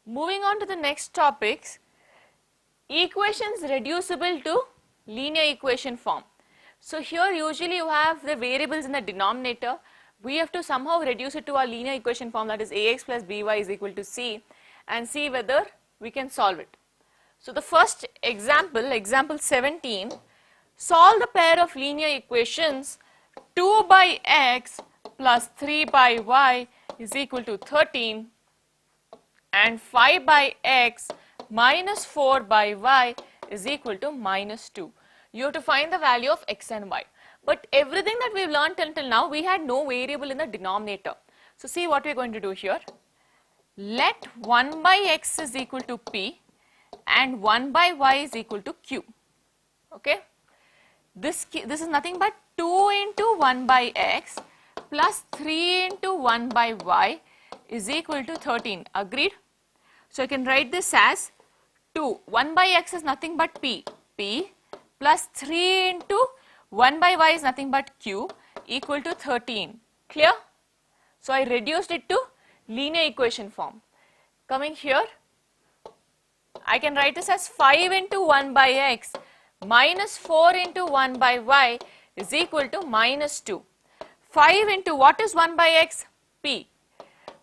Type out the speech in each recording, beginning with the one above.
Moving on to the next topics, equations reducible to linear equation form. So here usually you have the variables in the denominator. We have to somehow reduce it to our linear equation form, that is ax plus by is equal to c, and see whether we can solve it. So the first example, example 17, solve the pair of linear equations 2 by x plus 3 by y is equal to 13 and 5 by x minus 4 by y is equal to minus 2. You have to find the value of x and y. But everything that we've learned until now, we had no variable in the denominator. So see what we're going to do here. Let 1 by x is equal to p and 1 by y is equal to q. Okay. This is nothing but 2 into 1 by x plus 3 into 1 by y is equal to 13. Agreed? So I can write this as 2. 1 by x is nothing but p plus 3 into 1 by y is nothing but q equal to 13. Clear? So I reduced it to linear equation form. Coming here, I can write this as 5 into 1 by x minus 4 into 1 by y is equal to minus 2. 5 into what is 1 by x? P.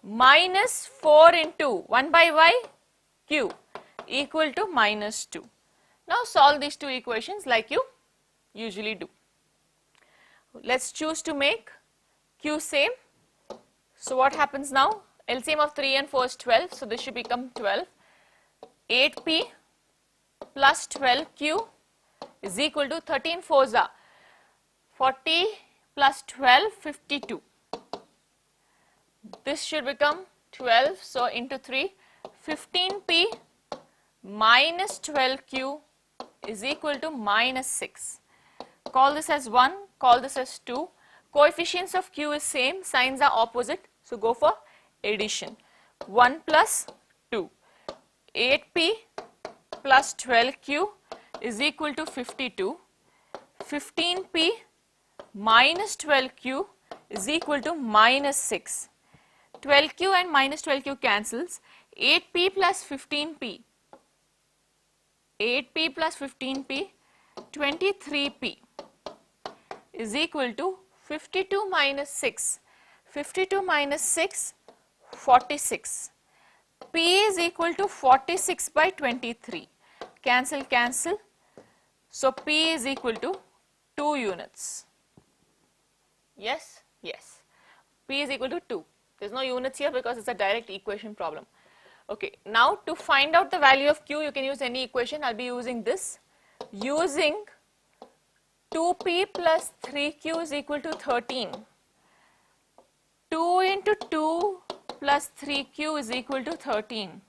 Minus 4 into 1 by y? Q equal to minus 2. Now solve these two equations like you usually do. Let's choose to make q same. So what happens now? LCM of 3 and 4 is 12. So this should become 12. 8p plus 12q is equal to 13 4s are 40 plus 12 52. This should become 12. So into 3, 15p minus 12q is equal to minus 6. Call this as 1, call this as 2. Coefficients of q is same, signs are opposite. So go for addition. 1 plus 2. 8p plus 12q is equal to 52. 15p minus 12q is equal to minus 6. 12q and minus 12q cancels. 8p plus 15p. 8p plus 15p, 23p is equal to 52 minus 6. 52 minus 6, 46. P is equal to 46 by 23. Cancel, cancel. So P is equal to 2 units. Yes? Yes. P is equal to 2. There is no units here because it is a direct equation problem. Okay. Now to find out the value of Q, you can use any equation. I will be using this. Using 2P plus 3Q is equal to 13. 2 into 2 plus 3Q is equal to 13.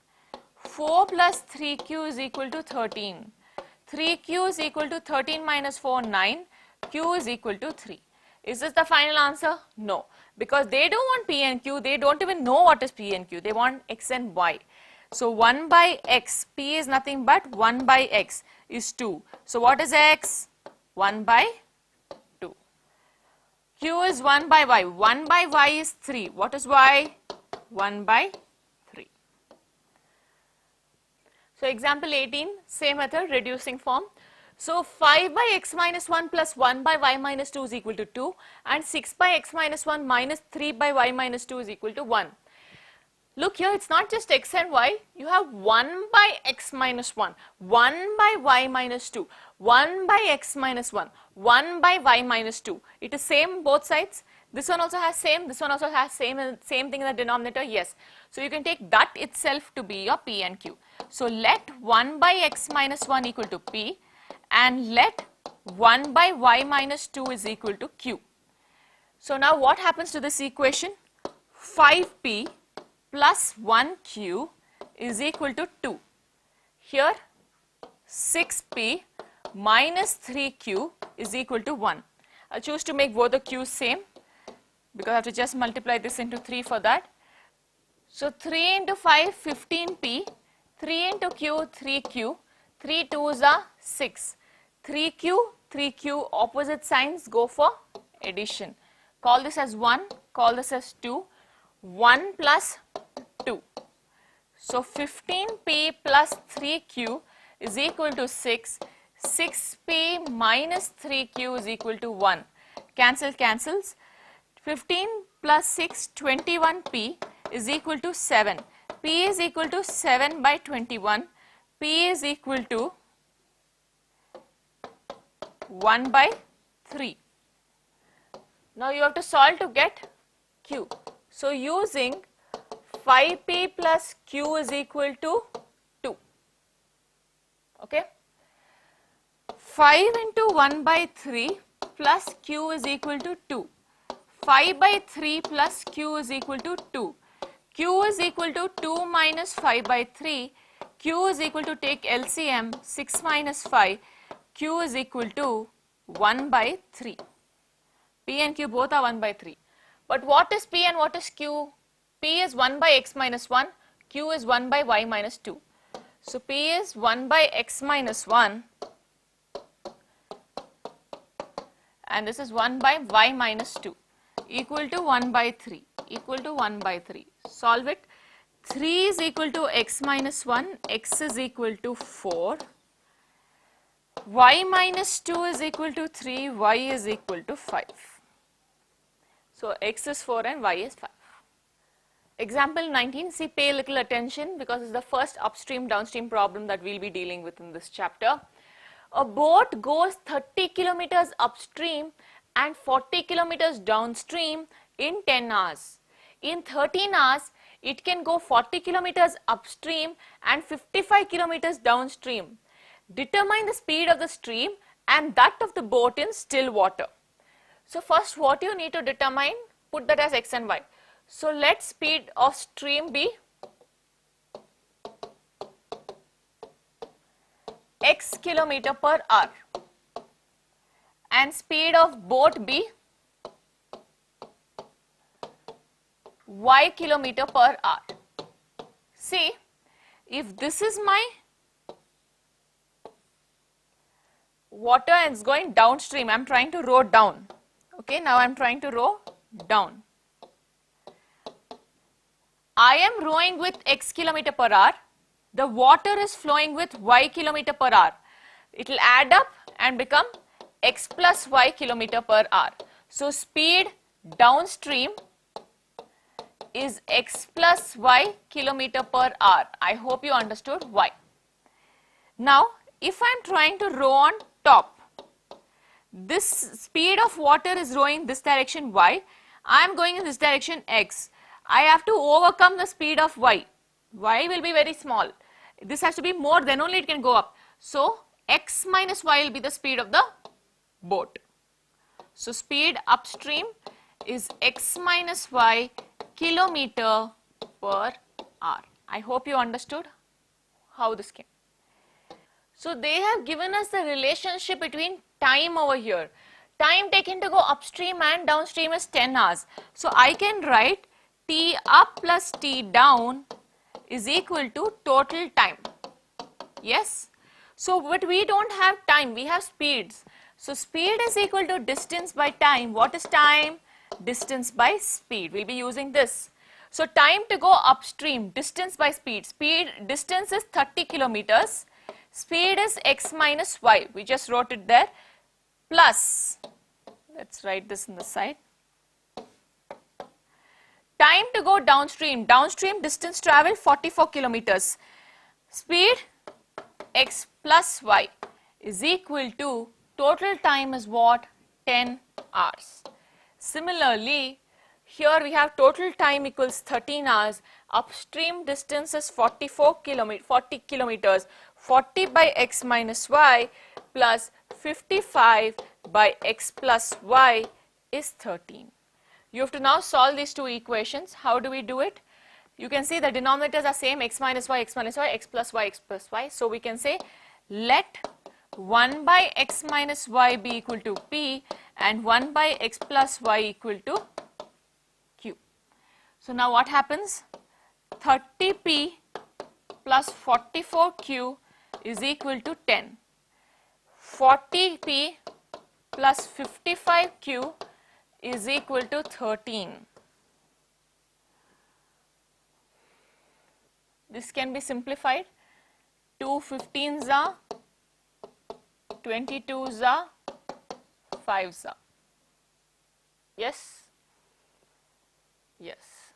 4 plus 3Q is equal to 13. 3Q is equal to 13 minus 4, 9. Q is equal to 3. Is this the final answer? No. Because they don't want P and Q. They don't even know what is P and Q. They want X and Y. So 1 by X. P is nothing but 1 by X is 2. So what is X? 1 by 2. Q is 1 by Y. 1 by Y is 3. What is Y? 1 by 3. So example 18, same method, reducing form. So 5 by x minus 1 plus 1 by y minus 2 is equal to 2 and 6 by x minus 1 minus 3 by y minus 2 is equal to 1. Look here, it's not just x and y, you have 1 by x minus 1, 1 by y minus 2, 1 by x minus 1, 1 by y minus 2. It is same both sides. This one also has same, this one also has same thing in the denominator, yes. So you can take that itself to be your P and Q. So let 1 by x minus 1 equal to P and let 1 by y minus 2 is equal to Q. So now what happens to this equation? 5P plus 1Q is equal to 2. Here 6P minus 3Q is equal to 1. I'll choose to make both the Q's same because I have to just multiply this into 3 for that. So 3 into 5, 15P, 3 into Q, 3Q, 3 2s are 6. 3Q, 3Q, opposite signs, go for addition. Call this as 1, call this as 2, 1 plus 2. So 15p plus 3q is equal to 6. 6p minus 3q is equal to 1. Cancel cancels. 15 plus 6, 21p is equal to 7. P is equal to 7 by 21. P is equal to 1 by 3. Now you have to solve to get q. So using 5p plus q is equal to 2. Okay. 5 into 1 by 3 plus q is equal to 2. 5 by 3 plus q is equal to 2. Q is equal to 2 minus 5 by 3. Q is equal to, take LCM, 6 minus 5. Q is equal to 1 by 3. P and Q both are 1 by 3. But what is P and what is Q? P is 1 by x minus 1. Q is 1 by y minus 2. So P is 1 by x minus 1. And this is 1 by y minus 2. Equal to 1 by 3. Equal to 1 by 3. Solve it. 3 is equal to x minus 1. X is equal to 4. Y minus 2 is equal to 3. Y is equal to 5. So x is 4 and y is 5. Example 19. See, pay little attention because it's the first upstream downstream problem that we'll be dealing with in this chapter. A boat goes 30 kilometers upstream and 40 kilometers downstream in 10 hours. In 13 hours, it can go 40 kilometers upstream and 55 kilometers downstream. Determine the speed of the stream and that of the boat in still water. So first, what you need to determine, put that as x and y. So let speed of stream be x kilometer per hour and speed of boat be y kilometer per hour. See, if this is my water and it's going downstream, I am trying to row down. Okay, now I am trying to row down. I am rowing with x kilometer per hour. The water is flowing with y kilometer per hour. It will add up and become x plus y kilometer per hour. So speed downstream is x plus y kilometer per hour. I hope you understood why. Now, if I am trying to row on top, this speed of water is rowing this direction y. I am going in this direction x. I have to overcome the speed of y. Y will be very small. This has to be more, then only it can go up. So x minus y will be the speed of the boat. So speed upstream is x minus y kilometer per hour. I hope you understood how this came. So they have given us the relationship between time over here. Time taken to go upstream and downstream is 10 hours. So I can write T up plus T down is equal to total time. Yes. So but we don't have time, we have speeds. So speed is equal to distance by time. What is time? Distance by speed. We'll be using this. So time to go upstream, distance by speed. Distance is 30 kilometers. Speed is x minus y. We just wrote it there. Plus, let's write this in the side. Time to go downstream. Downstream distance travel 44 kilometers. Speed x plus y is equal to total time is what? 10 hours. Similarly, here we have total time equals 13 hours. Upstream distance is 40 kilometers. 40 by x minus y plus 55 by x plus y is 13. You have to now solve these two equations. How do we do it? You can see the denominators are same, x minus y, x minus y, x plus y, x plus y. So we can say let 1 by x minus y be equal to p and 1 by x plus y equal to q. So now what happens? 30p plus 44q is equal to 10. 40p plus 55q is equal to 13. This can be simplified. 2 15s are, 22s are, 5s are. Yes? Yes.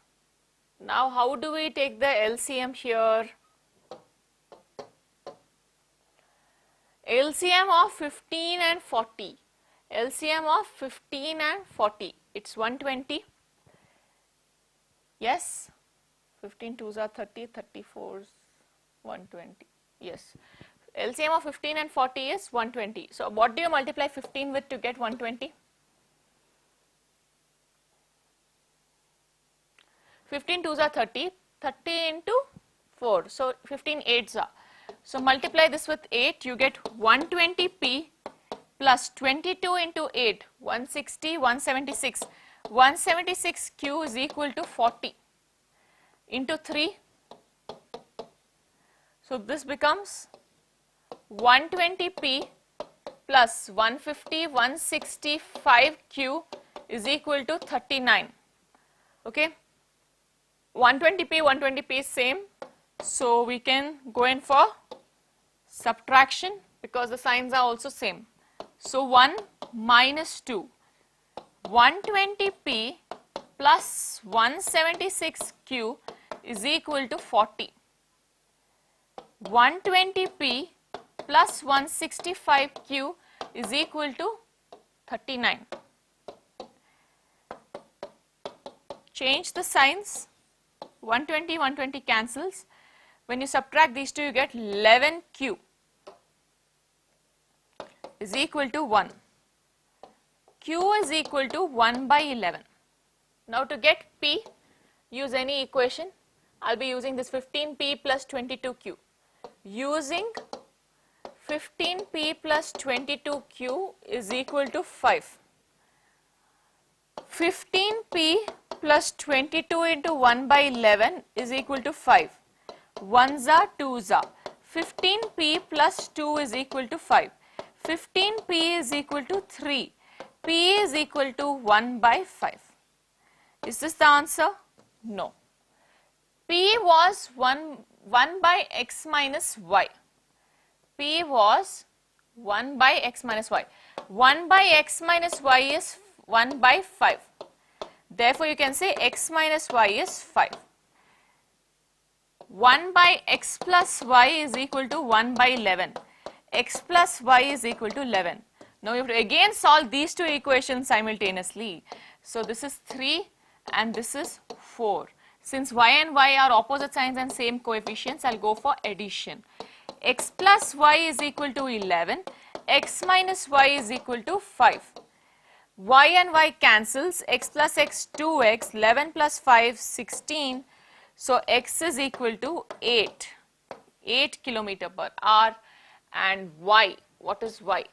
Now how do we take the LCM here? LCM of 15 and 40. LCM of 15 and 40. It's 120. Yes? 15 2s are 30, 34s 120. Yes. LCM of 15 and 40 is 120. So what do you multiply 15 with to get 120? 15 2s are 30, 30 into 4. So 15 8s are. So multiply this with 8, you get 120p plus 22 into 8, 160, 176. 176q is equal to 40 into 3. So this becomes 120p plus 150, 165q is equal to 39. Okay. 120p is same. So we can go in for subtraction because the signs are also same. So 1 minus 2. 120p plus 176q is equal to 40. 120p plus 165q is equal to 39. Change the signs. 120, 120 cancels. When you subtract these two, you get 11q is equal to 1. Q is equal to 1 by 11. Now to get P, use any equation. I'll be using this 15P plus 22Q. Using 15P plus 22Q is equal to 5. 15P plus 22 into 1 by 11 is equal to 5. 1s are 2s are. 15P plus 2 is equal to 5. 15P is equal to 3. P is equal to 1 by 5. Is this the answer? No. P was 1 by x minus y. P was 1 by x minus y. 1 by x minus y is 1 by 5. Therefore, you can say x minus y is 5. 1 by x plus y is equal to 1 by 11. X plus y is equal to 11. Now, you have to again solve these two equations simultaneously. So, this is 3 and this is 4. Since y and y are opposite signs and same coefficients, I will go for addition. X plus y is equal to 11. X minus y is equal to 5. Y and y cancels. X plus x 2x, 11 plus 5 16. So, x is equal to 8 kilometer per hour, and y, what is y?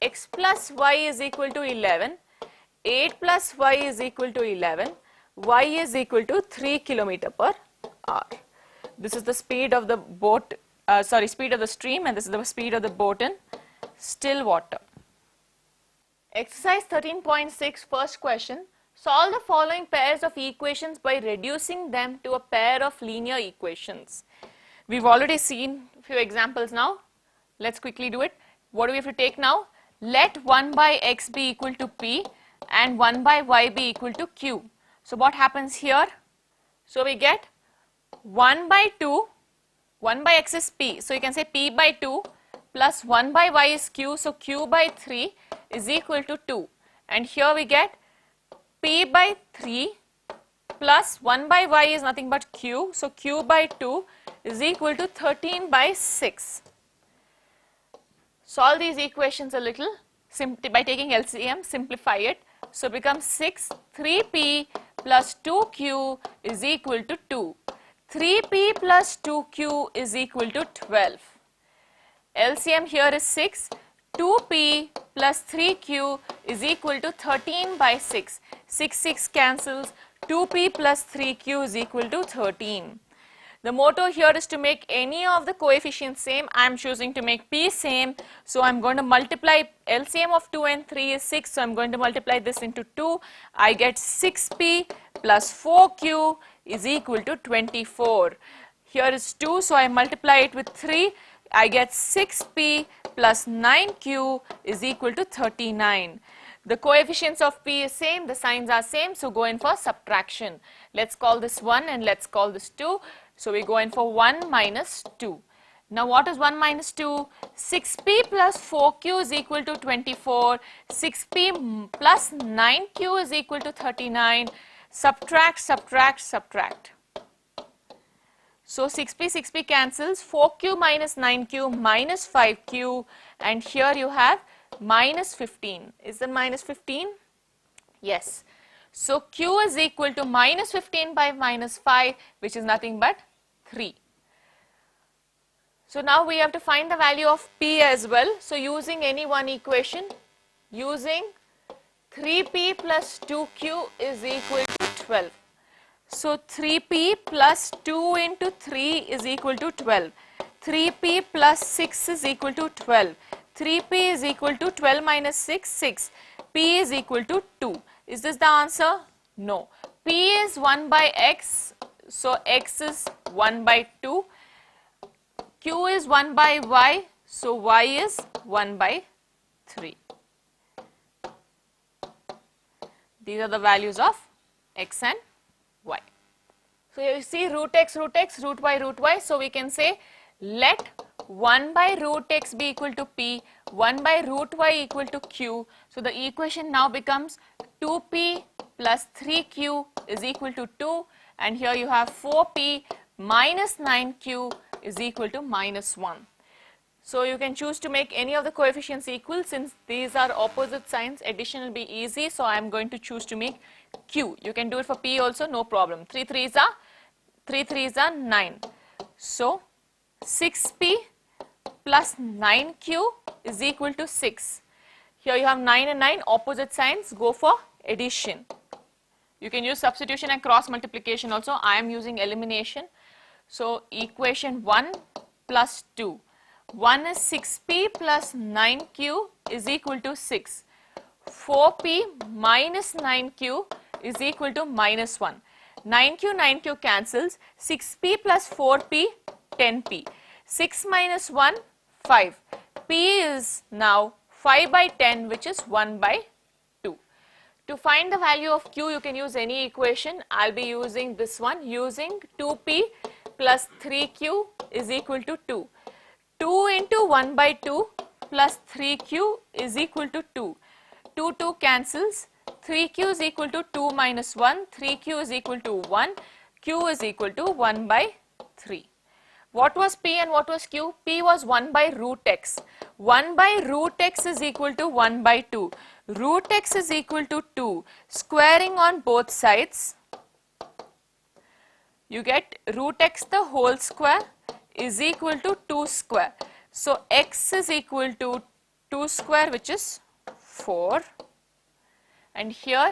X plus y is equal to 11, 8 plus y is equal to 11, y is equal to 3 kilometer per hour. This is the speed of the boat, speed of the stream, and this is the speed of the boat in still water. Exercise 13.6, first question. Solve the following pairs of equations by reducing them to a pair of linear equations. We've already seen a few examples now. Let's quickly do it. What do we have to take now? Let 1 by x be equal to p and 1 by y be equal to q. So what happens here? So we get 1 by 2, 1 by x is p. So you can say p by 2 plus 1 by y is q. So q by 3 is equal to 2. And here we get p by 3 plus 1 by y is nothing but q. So q by 2 is equal to 13 by 6. Solve these equations a little by taking LCM, simplify it. So becomes 6, 3p plus 2q is equal to 2. 3p plus 2q is equal to 12. LCM here is 6. 2p plus 3q is equal to 13 by 6. 6 cancels. 2p plus 3q is equal to 13. The motto here is to make any of the coefficients same. I am choosing to make p same. So I am going to multiply LCM of 2 and 3 is 6. So I am going to multiply this into 2. I get 6p plus 4q is equal to 24. Here is 2, so I multiply it with 3. I get 6p plus 9q is equal to 39. The coefficients of p is same, the signs are same, so go in for subtraction. Let's call this 1 and let's call this 2. So we go in for 1 minus 2. Now what is 1 minus 2? 6p plus 4q is equal to 24. 6p plus 9q is equal to 39. Subtract, subtract, subtract. So 6p cancels, 4q minus 9q minus 5q, and here you have minus 15. Is it minus 15? Yes. So q is equal to minus 15 by minus 5, which is nothing but 3. So now we have to find the value of p as well. So using any one equation, using 3p plus 2q is equal to 12. So 3p plus 2 into 3 is equal to 12. 3p plus 6 is equal to 12. 3p is equal to 12 minus 6, 6. P is equal to 2. Is this the answer? No. P is 1 by x, so x is 1 by 2. Q is 1 by y, so y is 1 by 3. These are the values of x and y. So you see root x, root y, so we can say let 1 by root x be equal to p, 1 by root y equal to q. So the equation now becomes 2p plus 3q is equal to 2, and here you have 4p minus 9q is equal to minus 1. So you can choose to make any of the coefficients equal. Since these are opposite signs, addition will be easy, so I am going to choose to make q. You can do it for p also, no problem. 3 3s are 9. So 6p plus 9q is equal to 6. Here you have 9 and 9, opposite signs, go for addition. You can use substitution and cross multiplication also. I am using elimination. So equation 1 plus 2. 1 is 6p plus 9q is equal to 6. 4p minus 9q is equal to minus 1. 9q cancels. 6p plus 4p, 10p. 6 minus 1, 5. P is now 5 by 10, which is 1 by 2. To find the value of q, you can use any equation. I'll be using this one, using 2p plus 3q is equal to 2. 2 into 1 by 2 plus 3q is equal to 2. 2 cancels. 3q is equal to 2 minus 1. 3q is equal to 1. Q is equal to 1 by 3. What was p and what was q? P was 1 by root x. 1 by root x is equal to 1 by 2. Root x is equal to 2. Squaring on both sides, you get root x the whole square is equal to 2 square. So x is equal to 2 square, which is 4. And here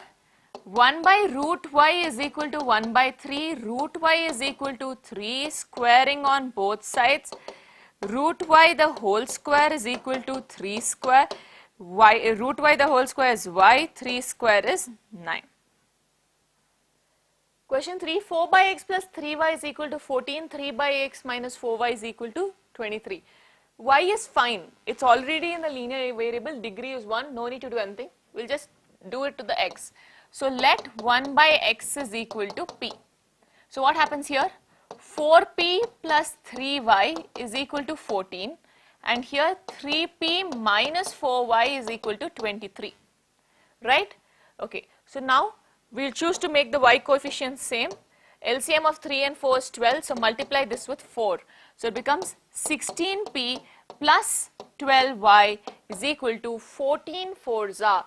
1 by root y is equal to 1 by 3. Root y is equal to 3. Squaring on both sides. Root y the whole square is equal to 3 square. Root y the whole square is y. 3 square is 9. Question 3, 4 by x plus 3y is equal to 14, 3 by x minus 4y is equal to 23. Y is fine, it's already in the linear variable, degree is 1, no need to do anything, we'll just do it to the x. So let 1 by x is equal to p. So what happens here? 4p plus 3y is equal to 14, and here 3p minus 4y is equal to 23, right? Okay, so now we'll choose to make the y coefficient same. LCM of 3 and 4 is 12, so multiply this with 4. So it becomes 16p plus 12y is equal to 14 4s are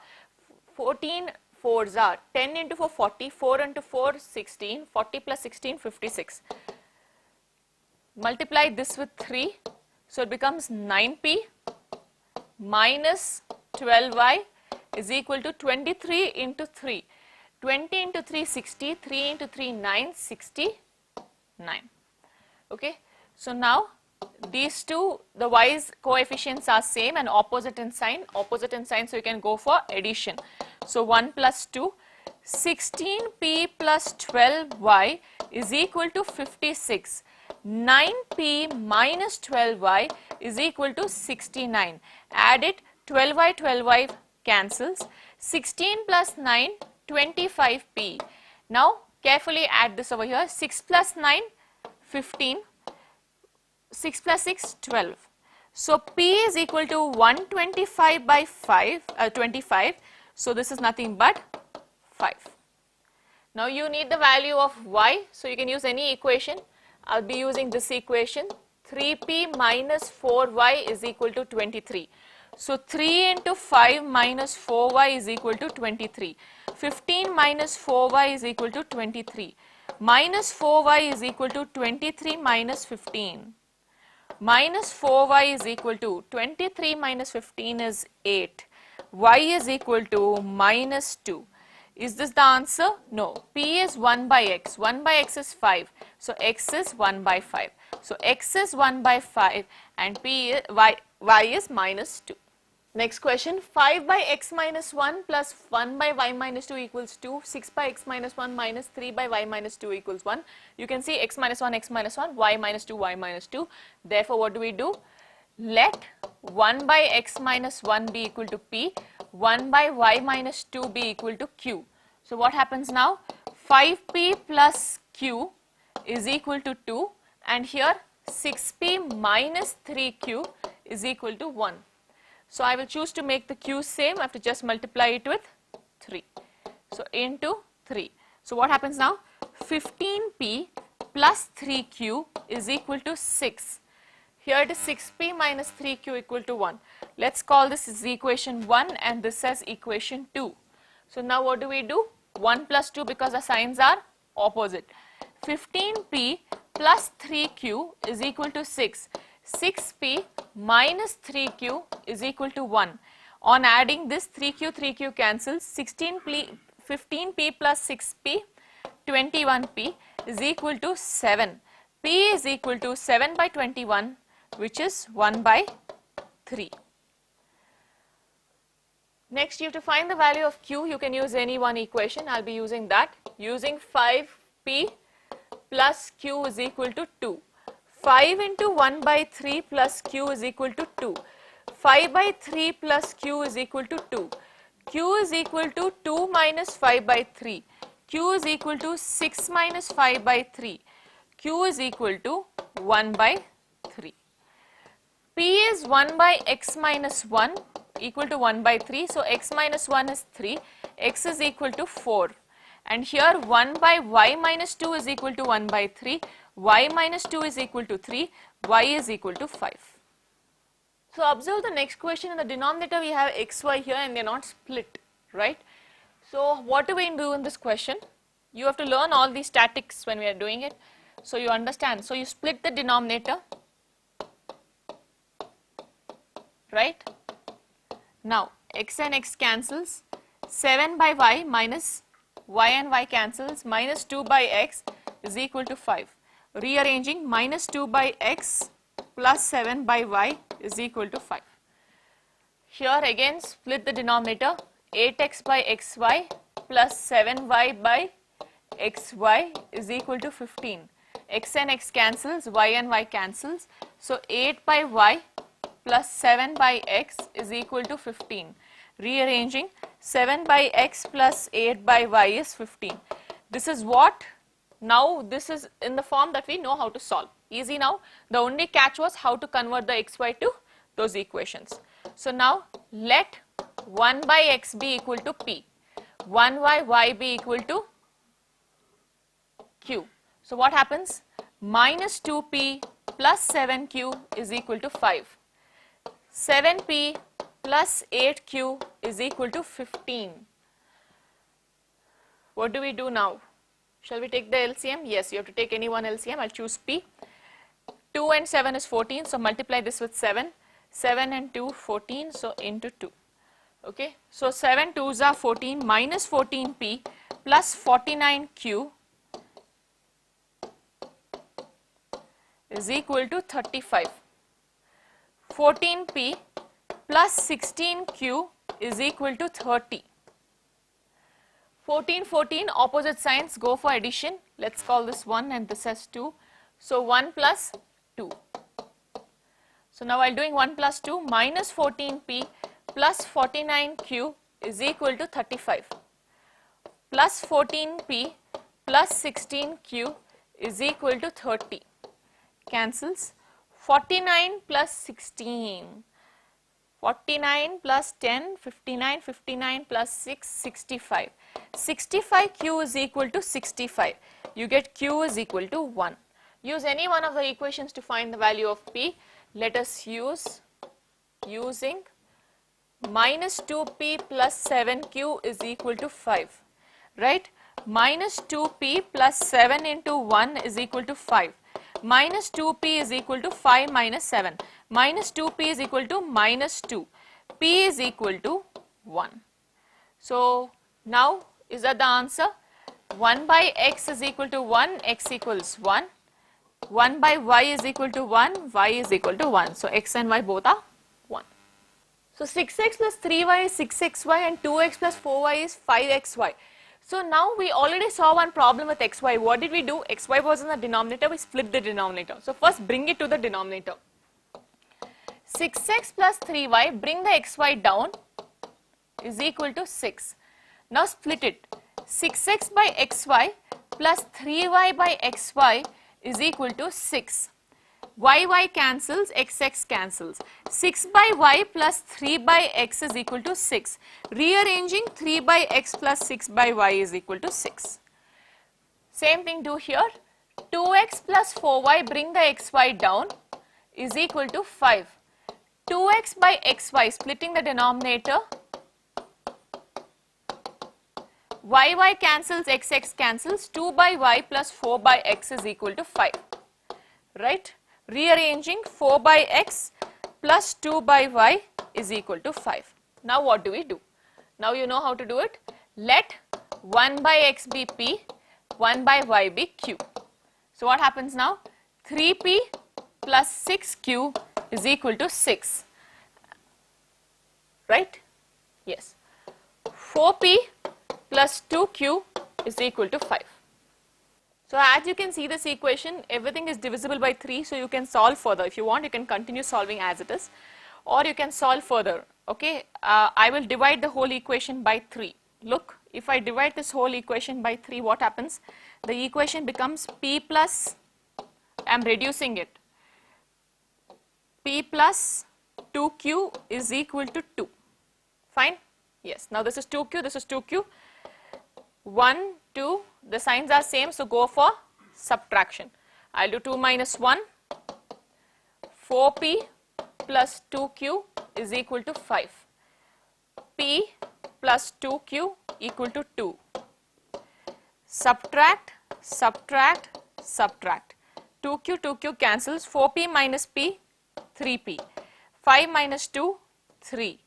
14 4s are 10 into 4 40, 4 into 4 16, 40 plus 16 56. Multiply this with 3, so it becomes 9p minus 12y is equal to 23 into 3. 20 into 3 60, 3 into 3 9, 69. Okay, so now these two, the y's coefficients are same and opposite in sign, so you can go for addition. So 1 plus 2, 16p plus 12y is equal to 56. 9p minus 12y is equal to 69. Add it, 12y, 12y cancels. 16 plus 9, 25p. Now carefully add this over here. 6 plus 9, 15. 6 plus 6, 12. So p is equal to 125 by 25. So this is nothing but 5. Now you need the value of y. So you can use any equation. I'll be using this equation. 3p minus 4y is equal to 23. So 3 into 5 minus 4y is equal to 23. 15 minus 4y is equal to 23. Minus 4y is equal to 23 minus 15. Minus 4y is equal to 23 minus 15 is 8. Y is equal to minus 2. Is this the answer? No. P is 1 by x. 1 by x is 5. So x is 1 by 5. So x is 1 by 5 and y is minus 2. Next question, 5 by x minus 1 plus 1 by y minus 2 equals 2, 6 by x minus 1 minus 3 by y minus 2 equals 1. You can see x minus 1, y minus 2, y minus 2. Therefore, what do? Let 1 by x minus 1 be equal to p, 1 by y minus 2 be equal to q. So, what happens now? 5p plus q is equal to 2 and here 6p minus 3q is equal to 1. So, I will choose to make the q same. I have to just multiply it with 3. So, into 3. So, what happens now? 15p plus 3q is equal to 6. Here it is 6p minus 3q equal to 1. Let's call this as equation 1 and this as equation 2. So, now what do? 1 plus 2 because the signs are opposite. 15p plus 3q is equal to 6. 6p minus 3q is equal to 1. On adding this 3q cancels, 15p plus 6p, 21p is equal to 7. P is equal to 7 by 21 which is 1 by 3. Next you have to find the value of q. You can use any one equation. I will be using that. Using 5p plus q is equal to 2. 5 into 1 by 3 plus q is equal to 2. 5 by 3 plus q is equal to 2. Q is equal to 2 minus 5 by 3. Q is equal to 6 minus 5 by 3. Q is equal to 1 by 3. P is 1 by x minus 1 equal to 1 by 3. So, x minus 1 is 3. X is equal to 4. And here 1 by y minus 2 is equal to 1 by 3. Y minus 2 is equal to 3, y is equal to 5. So, observe the next question. In the denominator we have xy here and they are not split, right. So, what do we do in this question? You have to learn all these statics when we are doing it. So, you understand. So, you split the denominator, right. Now, x and x cancels, 7 by y minus y and y cancels, minus 2 by x is equal to 5. Rearranging, minus 2 by x plus 7 by y is equal to 5. Here again split the denominator, 8x by xy plus 7y by xy is equal to 15. X and x cancels, y and y cancels. So, 8 by y plus 7 by x is equal to 15. Rearranging, 7 by x plus 8 by y is 15. This is what? Now this is in the form that we know how to solve. Easy now. The only catch was how to convert the xy to those equations. So now let 1 by x be equal to p, 1 by y be equal to q. So what happens? Minus 2p plus 7q is equal to 5. 7p plus 8q is equal to 15. What do we do now? Shall we take the LCM? Yes, you have to take any one LCM. I'll choose P. 2 and 7 is 14. So multiply this with 7. 7 and 2, 14. So into 2. Okay. So 7 2s are 14 minus 14P plus 49Q is equal to 35. 14P plus 16Q is equal to 30. 14, 14, opposite signs, go for addition. Let's call this 1 and this as 2. So 1 plus 2. So now while doing 1 plus 2, minus 14p plus 49q is equal to 35. Plus 14p plus 16q is equal to 30. Cancels. 49 plus 16. 49 plus 10, 59, 59 plus 6, 65. 65q is equal to 65. You get q is equal to 1. Use any one of the equations to find the value of p. Let us use using minus 2p plus 7q is equal to 5. Right? Minus 2p plus 7 into 1 is equal to 5. Minus 2p is equal to 5 minus 7. Minus 2p is equal to minus 2. P is equal to 1. So now is that the answer? 1 by x is equal to 1, x equals 1. 1 by y is equal to 1, y is equal to 1. So x and y both are 1. So 6x plus 3y is 6xy and 2x plus 4y is 5xy. So now we already saw one problem with xy. What did we do? Xy was in the denominator, we split the denominator. So first bring it to the denominator. 6x plus 3y, bring the xy down, is equal to 6. Now split it. 6x by xy plus 3y by xy is equal to 6. Y cancels, XX cancels. 6 by y plus 3 by x is equal to 6. Rearranging 3 by x plus 6 by y is equal to 6. Same thing do here. 2x plus 4y, bring the xy down, is equal to 5. 2x by xy, splitting the denominator. Y cancels, XX cancels. 2 by y plus 4 by x is equal to 5. Right? Rearranging 4 by x plus 2 by y is equal to 5. Now what do we do? Now you know how to do it. Let 1 by x be p, 1 by y be q. So what happens now? 3p plus 6q is equal to 6. Right? Yes. 4p plus 2q is equal to 5. So as you can see this equation, everything is divisible by 3, so you can solve further. If you want, you can continue solving as it is, or you can solve further. Okay, I will divide the whole equation by 3. Look, if I divide this whole equation by 3, what happens? The equation becomes p plus, I am reducing it, p plus 2q is equal to 2. Fine? Yes. Now this is 2q, this is 2q. 1, 2, the signs are same, so go for subtraction. I'll do 2 minus 1, 4p plus 2q is equal to 5. P plus 2q equal to 2. Subtract, subtract, subtract. 2q, 2q cancels. 4p minus p, 3p. 5 minus 2, 3.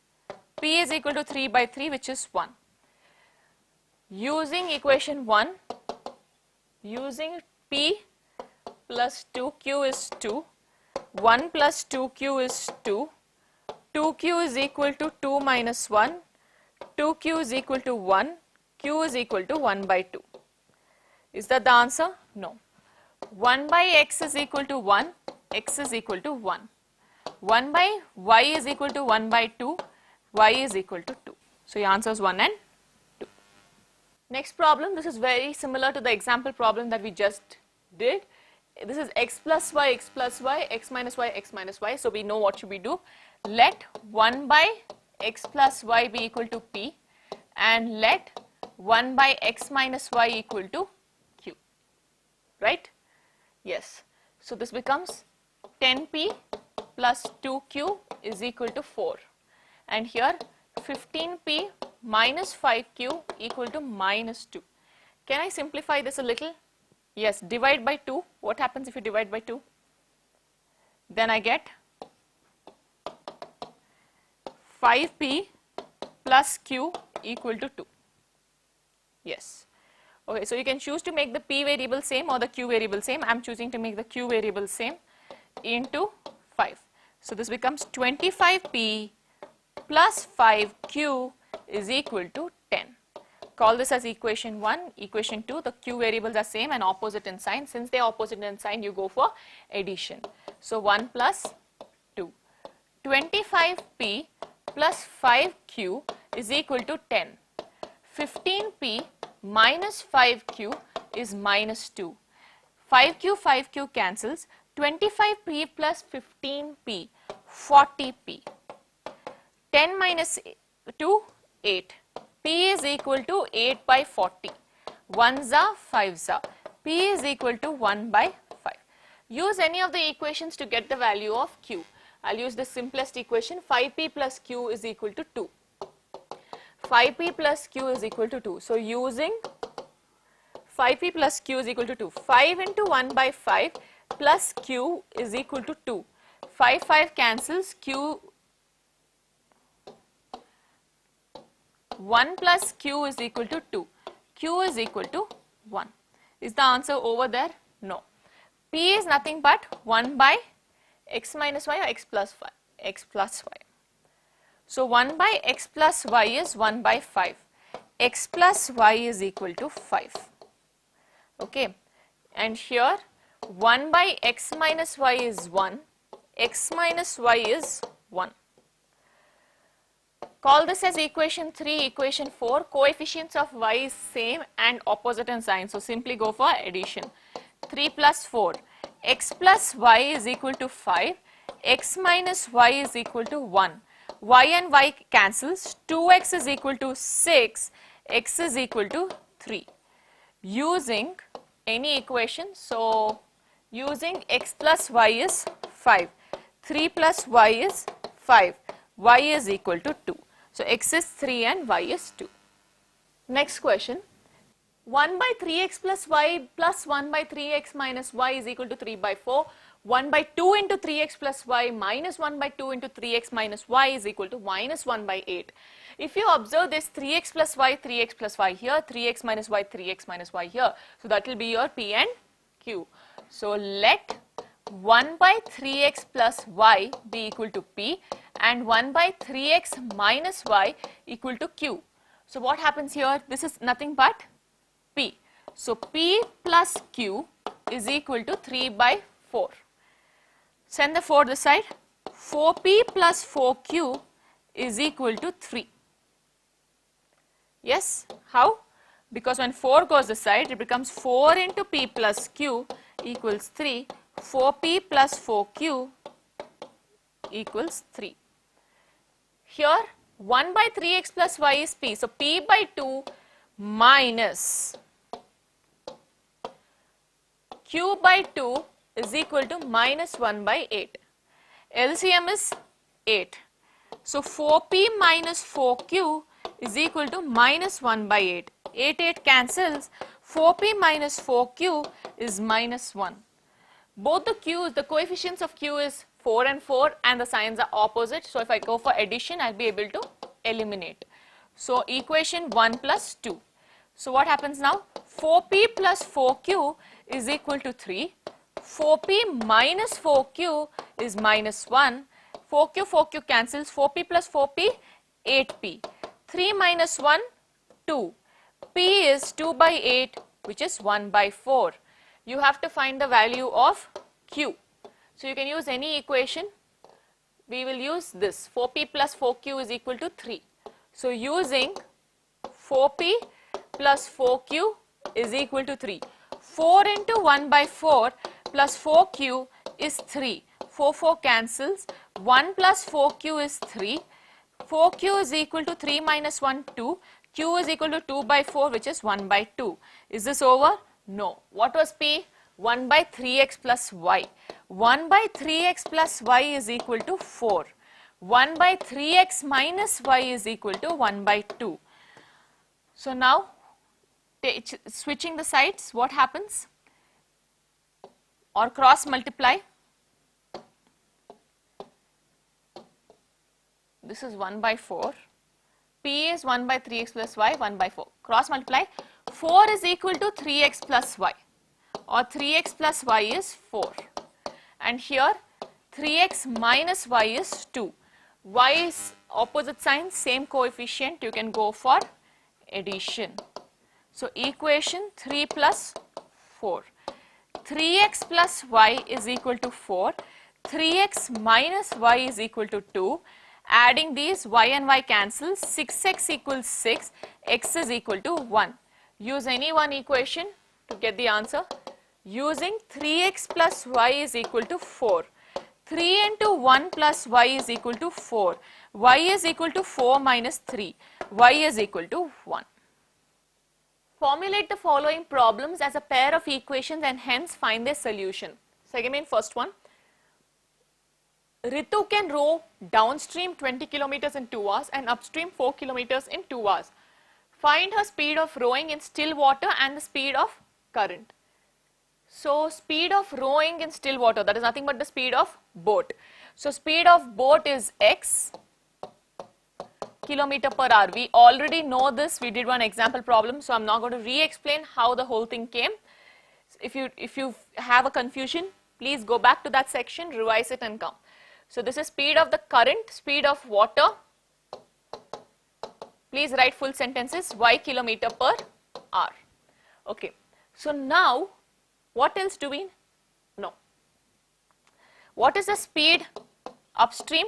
P is equal to 3 by 3, which is 1. Using equation 1, using p plus 2q is 2, 1 plus 2q is 2, 2q is equal to 2 minus 1, 2q is equal to 1, q is equal to 1 by 2. Is that the answer? No. 1 by x is equal to 1, x is equal to 1. 1 by y is equal to 1 by 2, y is equal to 2. So your answer is 1 and 2. Next problem, this is very similar to the example problem that we just did. This is x plus y, x plus y, x minus y, x minus y. So we know what should we do. Let 1 by x plus y be equal to p and let 1 by x minus y equal to q. Right? Yes. So this becomes 10p plus 2q is equal to 4. And here 15p minus 5q equal to minus 2. Can I simplify this a little? Yes, divide by 2. What happens if you divide by 2? Then I get 5p plus q equal to 2. Yes. Okay, so you can choose to make the p variable same or the q variable same. I am choosing to make the q variable same into 5. So this becomes 25p plus 5q is equal to 10. call this as equation 1, equation 2, the q variables are same and opposite in sign. Since they are opposite in sign, you go for addition. So 1 plus 2. 25p plus 5q is equal to 10. 15p minus 5q is minus 2. 5q cancels. 25p plus 15p, 40p. 10 minus 2, 8. P is equal to 8 by 40. 1s are 5s are. P is equal to 1 by 5. Use any of the equations to get the value of q. I'll use the simplest equation. 5p plus q is equal to 2. 5p plus q is equal to 2. So using 5p plus q is equal to 2. 5 into 1 by 5 plus q is equal to 2. 5 cancels. Q 1 plus q is equal to 2. Q is equal to 1. Is the answer over there? No. P is nothing but 1 by x minus y or x plus y. X plus y. So 1 by x plus y is 1 by 5. X plus y is equal to 5. Okay. And here 1 by x minus y is 1. X minus y is 1. Call this as equation 3, equation 4. Coefficients of y is same and opposite in sign. So simply go for addition. 3 plus 4. X plus y is equal to 5. X minus y is equal to 1. Y and y cancels. 2x is equal to 6. X is equal to 3. Using any equation. So using x plus y is 5. 3 plus y is 5. Y is equal to 2. So x is 3 and y is 2. Next question. 1 by 3x plus y plus 1 by 3x minus y is equal to 3 by 4. 1 by 2 into 3x plus y minus 1 by 2 into 3x minus y is equal to minus 1 by 8. If you observe this 3x plus y here, 3x minus y, 3x minus y here. So that will be your P and Q. So let 1 by 3x plus y be equal to P and 1 by 3x minus y equal to Q. So what happens here? This is nothing but P. So P plus Q is equal to 3 by 4. Send the 4 this side. 4P plus 4Q is equal to 3. Yes, how? Because when 4 goes this side, it becomes 4 into P plus Q equals 3. 4P plus 4Q equals 3. Here 1 by 3x plus y is P. So P by 2 minus Q by 2 is equal to minus 1 by 8. LCM is 8. So 4P minus 4Q is equal to minus 1 by 8. 8 cancels. 4P minus 4Q is minus 1. Both the Q's, the coefficients of Q is 4 and the signs are opposite. So if I go for addition, I'll be able to eliminate. So equation 1 plus 2. So what happens now? 4P plus 4Q is equal to 3. 4P minus 4Q is minus 1. 4Q cancels. 4P plus 4P, 8P. 3 minus 1, 2. P is 2 by 8, which is 1 by 4. You have to find the value of Q. So you can use any equation. We will use this. 4P plus 4Q is equal to 3. So using 4P plus 4Q is equal to 3. 4 into 1 by 4 plus 4Q is 3. 4 cancels. 1 plus 4Q is 3. 4Q is equal to 3 minus 1, 2. Q is equal to 2 by 4, which is 1 by 2. Is this over? No. What was P? 1 by 3x plus y. 1 by 3x plus y is equal to 4. 1 by 3x minus y is equal to 1 by 2. So now, switching the sides, what happens? Or cross multiply. This is 1 by 4. P is 1 by 3x plus y, 1 by 4. Cross multiply. 4 is equal to 3x plus y, or 3x plus y is 4. And here 3x minus y is 2. Y is opposite sign, same coefficient, you can go for addition. So equation 3 plus 4. 3x plus y is equal to 4. 3x minus y is equal to 2. Adding these, y and y cancel. 6x equals 6. X is equal to 1. Use any one equation to get the answer. Using 3x plus y is equal to 4. 3 into 1 plus y is equal to 4. Y is equal to 4 minus 3. Y is equal to 1. Formulate the following problems as a pair of equations and hence find their solution. So again, first one. Ritu can row downstream 20 kilometers in 2 hours and upstream 4 kilometers in 2 hours. Find her speed of rowing in still water and the speed of current. So speed of rowing in still water, that is nothing but the speed of boat. So speed of boat is x kilometer per hour. We already know this, we did one example problem, so I'm not going to re-explain how the whole thing came. If you have a confusion, please go back to that section, revise it and come. So this is speed of the current, speed of water. Please write full sentences, y kilometer per hour. Okay. So now, what else do we know? What is the speed upstream?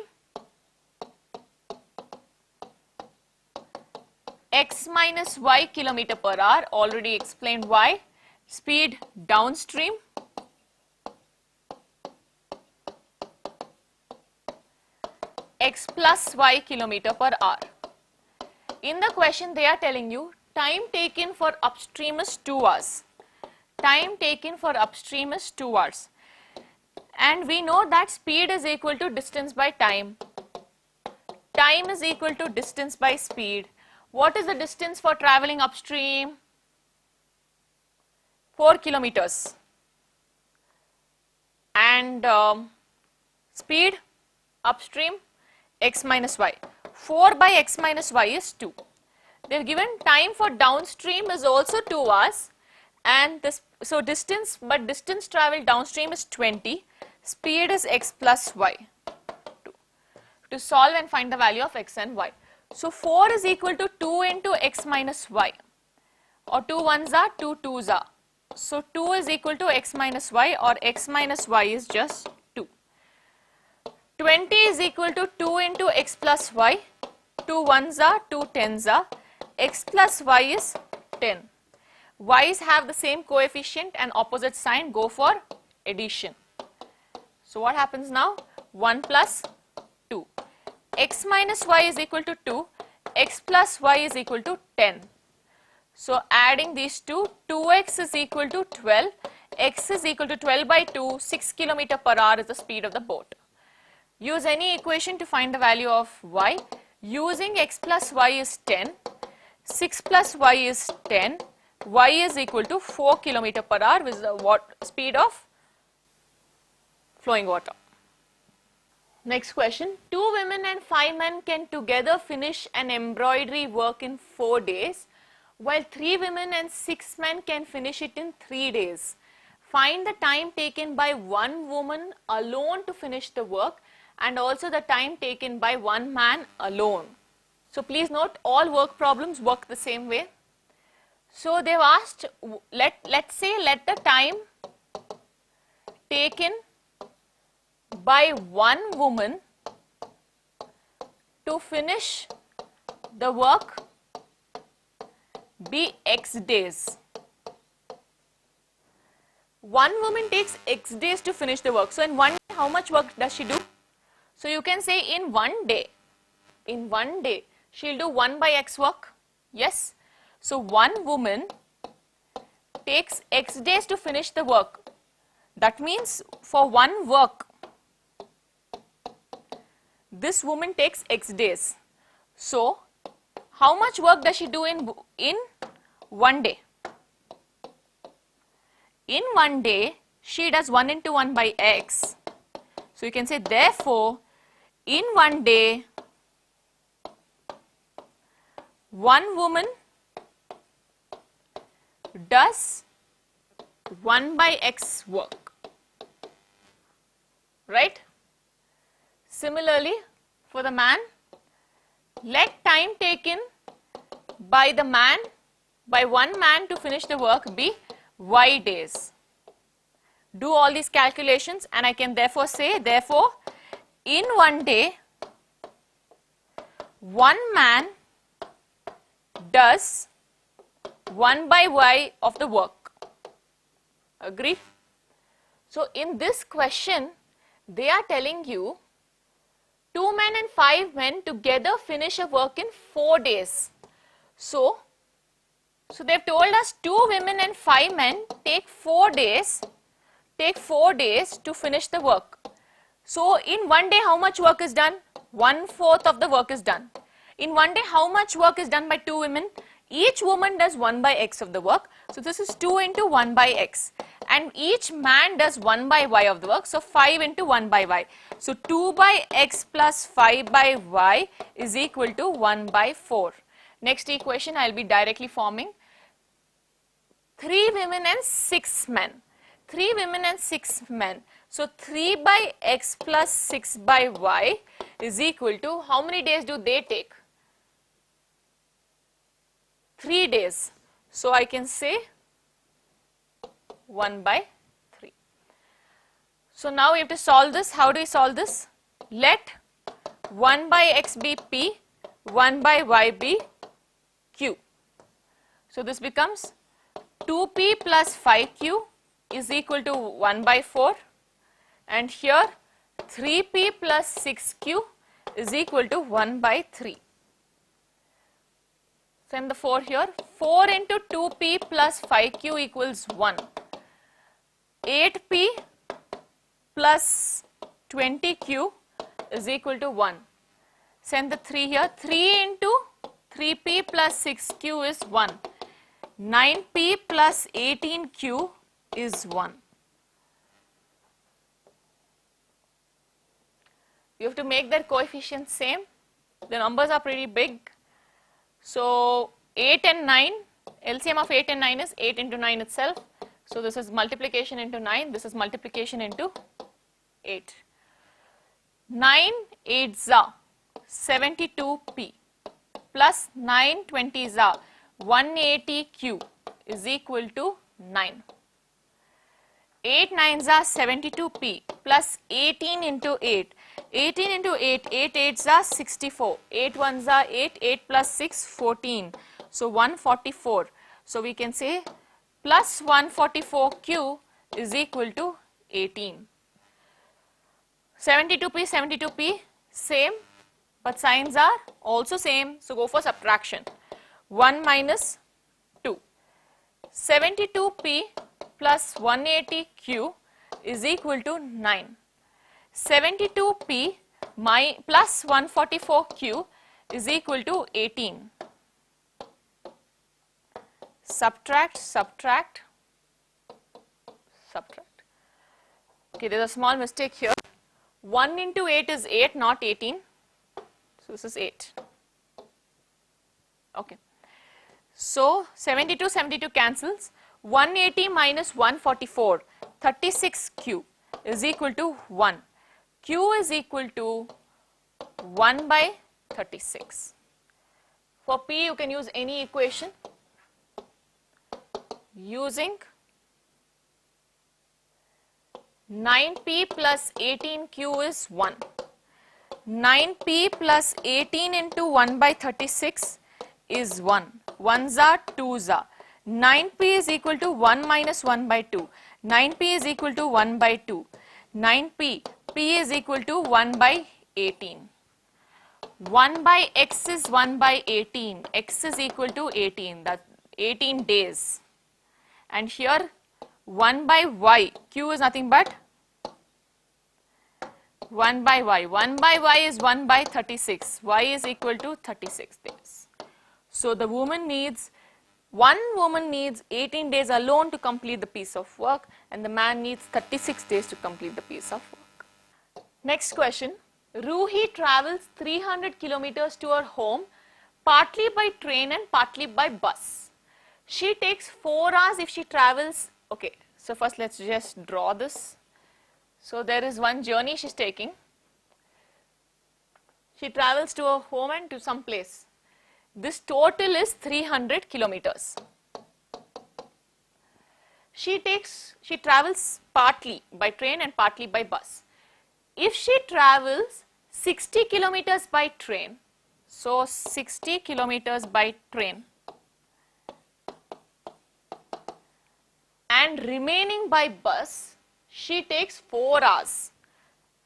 X minus y kilometer per hour, already explained why. Speed downstream, x plus y kilometer per hour. In the question they are telling you time taken for upstream is 2 hours. Time taken for upstream is 2 hours. And we know that speed is equal to distance by time. Time is equal to distance by speed. What is the distance for traveling upstream? 4 kilometers. And speed upstream x minus y. 4 by x minus y is 2. They have given time for downstream is also 2 hours, and this, so distance, but distance traveled downstream is 20. Speed is x plus y. To solve and find the value of x and y. So 4 is equal to 2 into x minus y, or 2 ones are 2 twos are. So 2 is equal to x minus y, or x minus y is just 2. 20 is equal to 2 into x plus y. 2 ones are 2 tens are. X plus y is 10. Y's have the same coefficient and opposite sign, go for addition. So what happens now? 1 plus 2. X minus y is equal to 2. X plus y is equal to 10. So adding these two, 2x is equal to 12. X is equal to 12 by 2. 6 kilometer per hour is the speed of the boat. Use any equation to find the value of y. Using x plus y is 10. 6 plus y is 10. Y is equal to 4 kilometer per hour, which is the speed of flowing water. Next question. 2 women and 5 men can together finish an embroidery work in 4 days, while 3 women and 6 men can finish it in 3 days. Find the time taken by 1 woman alone to finish the work and also the time taken by 1 man alone. So please note, all work problems work the same way. So they've asked, let's say let the time taken by 1 woman to finish the work be x days. 1 woman takes x days to finish the work. So in 1 day, how much work does she do? So you can say in 1 day, she'll do 1 by x work. Yes. So 1 woman takes x days to finish the work. That means for 1 work, this woman takes x days. So how much work does she do in 1 day? In 1 day, she does 1 into 1 by x. So you can say therefore, in 1 day, 1 woman does 1 by x work, right? Similarly, for the man, let time taken by the man by one man to finish the work be y days. Do all these calculations and I can therefore say, therefore, in one day, one man does 1 by y of the work. Agreed? So, in this question, they are telling you 2 men and 5 men together finish a work in 4 days. So they have told us 2 women and 5 men take 4 days to finish the work. So in one day how much work is done? 1/4 of the work is done. In one day how much work is done by 2 women? Each woman does 1 by x of the work. So this is 2 into 1 by x. And each man does 1 by y of the work. So 5 into 1 by y. So 2 by x plus 5 by y is equal to 1 by 4. Next equation I will be directly forming. 3 women and 6 men. 3 women and 6 men. So 3 by x plus 6 by y is equal to, how many days do they take? 3 days. So I can say 1 by 3. So now we have to solve this. How do we solve this? Let 1 by x be p, 1 by y be q. So this becomes 2p plus 5q is equal to 1 by 4, and here 3p plus 6q is equal to 1 by 3. Send the 4 here. 4 into 2p plus 5q equals 1. 8p plus 20q is equal to 1. Send the 3 here. 3 into 3p plus 6q is 1. 9p plus 18q is 1. You have to make their coefficients same. The numbers are pretty big. So 8 and 9, LCM of 8 and 9 is 8 into 9 itself. So this is multiplication into 9, this is multiplication into 8. 9 8s are 72p plus 9 20s are 180q is equal to 9. 8 9s are 72p plus 18 into 8. 18 into 8, 8 8s are 64, 8 1s are 8, 8 plus 6, 14. So 144. So we can say plus 144q is equal to 18. 72p, 72p, same, but signs are also same. So go for subtraction. 1 minus 2. 72p plus 180q is equal to 9. 72p plus 144q is equal to 18. Subtract, subtract, subtract. Okay, there is a small mistake here. 1 into 8 is 8, not 18. So this is 8. Okay. So 72, 72 cancels. 180 minus 144, 36q is equal to 1. Q is equal to 1 by 36. For P you can use any equation using 9p plus 18q is 1. 9p plus 18 into 1 by 36 is 1. 1s are 2s are. 9p is equal to 1 minus 1 by 2. 9p is equal to 1 by 2. 9p, p is equal to 1 by 18. 1 by x is 1 by 18. X is equal to 18. That's 18 days. And here 1 by y, q is nothing but 1 by y. 1 by y is 1 by 36. Y is equal to 36 days. So the one woman needs 18 days alone to complete the piece of work, and the man needs 36 days to complete the piece of work. Next question. Ruhi travels 300 kilometers to her home, partly by train and partly by bus. She takes 4 hours if she travels. Okay, so first let's just draw this. So there is one journey she's taking. She travels to her home and to some place. This total is 300 kilometers. she travels partly by train and partly by bus. If she travels 60 kilometers by train, so 60 kilometers by train and remaining by bus, she takes 4 hours.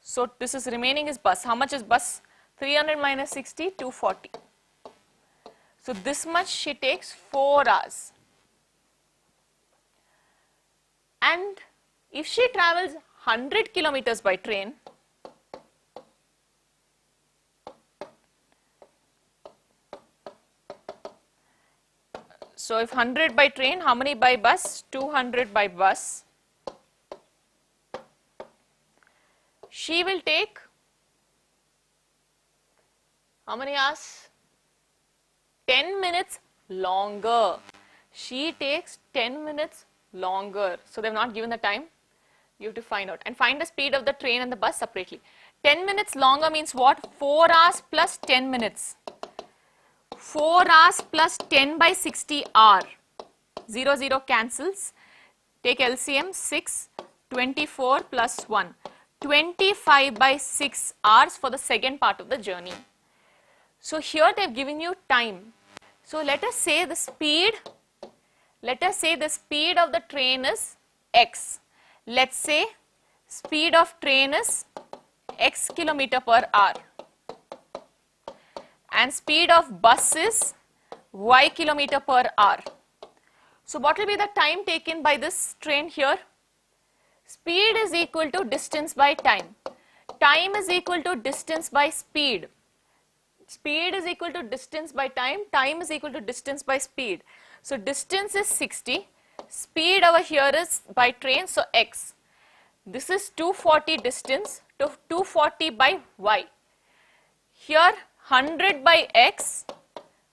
So this is remaining is bus. How much is bus? 300 minus 60, 240. So this much she takes 4 hours. And if she travels 100 kilometers by train, so if 100 by train, how many by bus? 200 by bus. She will take how many hours? 10 minutes longer. She takes 10 minutes longer. So they have not given the time. You have to find out and find the speed of the train and the bus separately. 10 minutes longer means what? 4 hours plus 10 minutes. 4 hours plus 10 by 60 hour. 0, 0 cancels. Take LCM 6, 24 plus 1. 25 by 6 hours for the second part of the journey. So here they have given you time. So let us say the speed of the train is x. Let's say speed of train is x kilometer per hour and speed of bus is y kilometer per hour. So what will be the time taken by this train here? Speed is equal to distance by time. Time is equal to distance by speed. Speed is equal to distance by time. Time is equal to distance by speed. So distance is 60. Speed over here is by train, so x. This is 240 distance to 240 by y. Here 100 by x.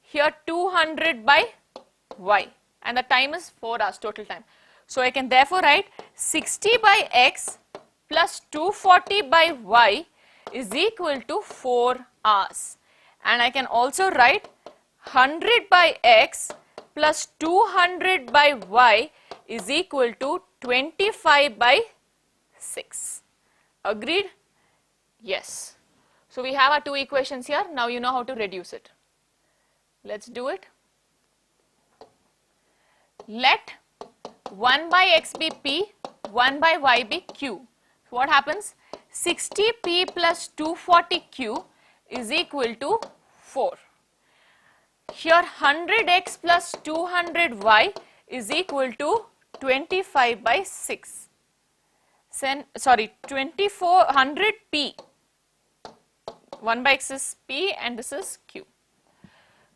Here 200 by y. And the time is 4 hours total time. So I can therefore write 60 by x plus 240 by y is equal to 4 hours. And I can also write 100 by x plus 200 by y is equal to 25 by 6. Agreed? Yes. So we have our two equations here. Now you know how to reduce it. Let's do it. Let 1 by x be p, 1 by y be q. So what happens? 60p plus 240q is equal to 4. Here 100x plus 200y is equal to 25 by 6. 100p. 1 by x is p and this is q.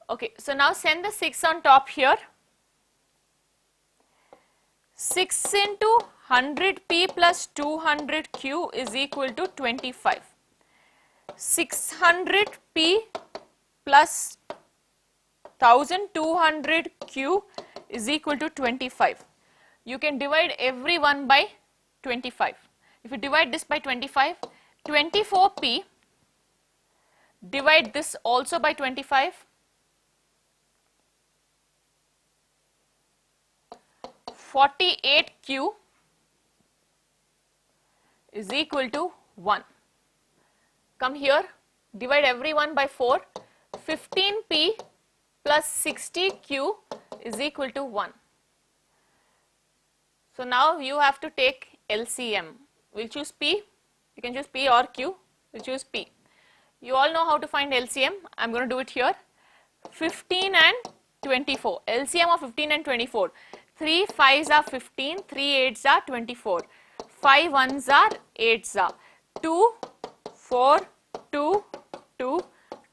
Okay, so now send the 6 on top here. 6 into 100p plus 200q is equal to 25. 600p plus 1200q is equal to 25. You can divide every one by 25. If you divide this by 25, 24p, divide this also by 25, 48q is equal to 1. Come here, divide every one by 4, 15p plus 60q is equal to 1. So now you have to take LCM. We'll choose p, you can choose p or q, we'll choose p. You all know how to find LCM, I'm going to do it here. 15 and 24, LCM of 15 and 24. 3 5s are 15, 3 8s are 24, 5 1s are 8s are 2, 4, 2, 2,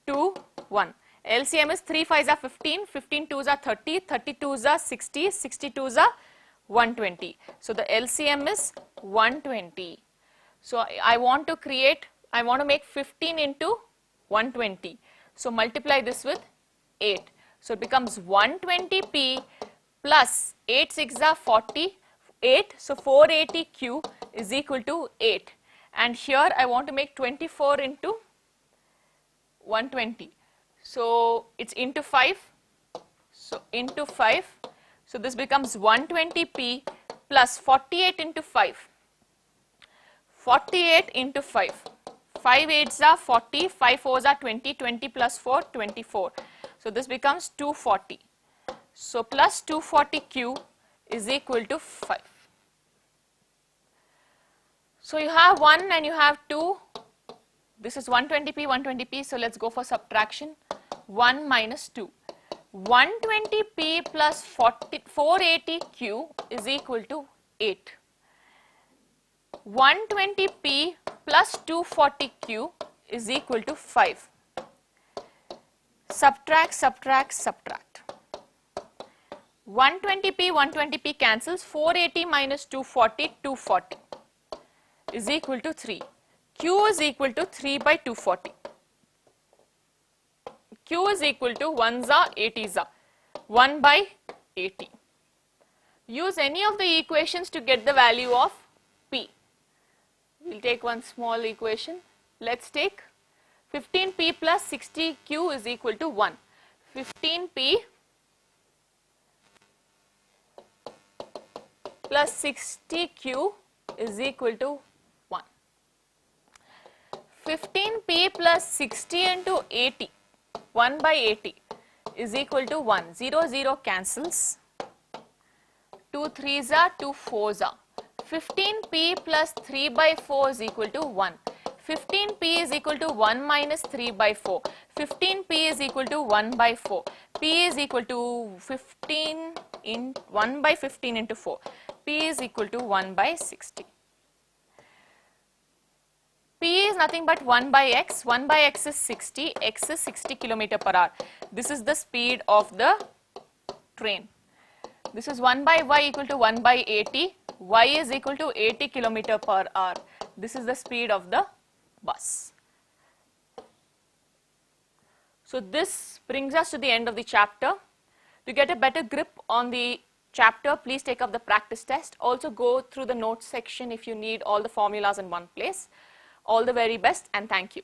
2, 1. LCM is 3 5s are 15, 15 2s are 30, 30 2s are 60, 60 2s are 120. So the LCM is 120. So I want to make 15 into 120. So multiply this with 8. So it becomes 120p plus 8 6 are 40, 8. So 480q is equal to 8. And here I want to make 24 into 120. So it's into 5. So into 5. So this becomes 120p plus 48 into 5. 48 into 5. 5 8s are 40, 5 4s are 20, 20 plus 4, 24. So this becomes 240. So plus 240Q is equal to 5. So you have 1 and you have 2. This is 120p, 120p. So let's go for subtraction. 1 minus 2. 120p plus 480Q is equal to 8. 120p plus 240Q is equal to 5. Subtract, subtract, subtract. 120p cancels. 480 minus 240, 240 is equal to 3. Q is equal to 3 by 240. Q is equal to 1s are 80s are 1 by 80. Use any of the equations to get the value of P. We will take one small equation. Let's take 15P plus 60Q is equal to 1. 15P plus 60Q is equal to 1. 15P plus 60 into 80, 1 by 80 is equal to 1. 0, 0 cancels. 2 3s are 2 4s are. 15p plus 3 by 4 is equal to 1. 15p is equal to 1 minus 3 by 4. 15p is equal to 1 by 4. P is equal to 15 in 1 by 15 into 4. P is equal to 1 by 60. P is nothing but 1 by x. 1 by x is 60. X is 60 km per hour. This is the speed of the train. This is 1 by y equal to 1 by 80. Y is equal to 80 km per hour. This is the speed of the bus. So this brings us to the end of the chapter. To get a better grip on the chapter, please take up the practice test. Also go through the notes section if you need all the formulas in one place. All the very best and thank you.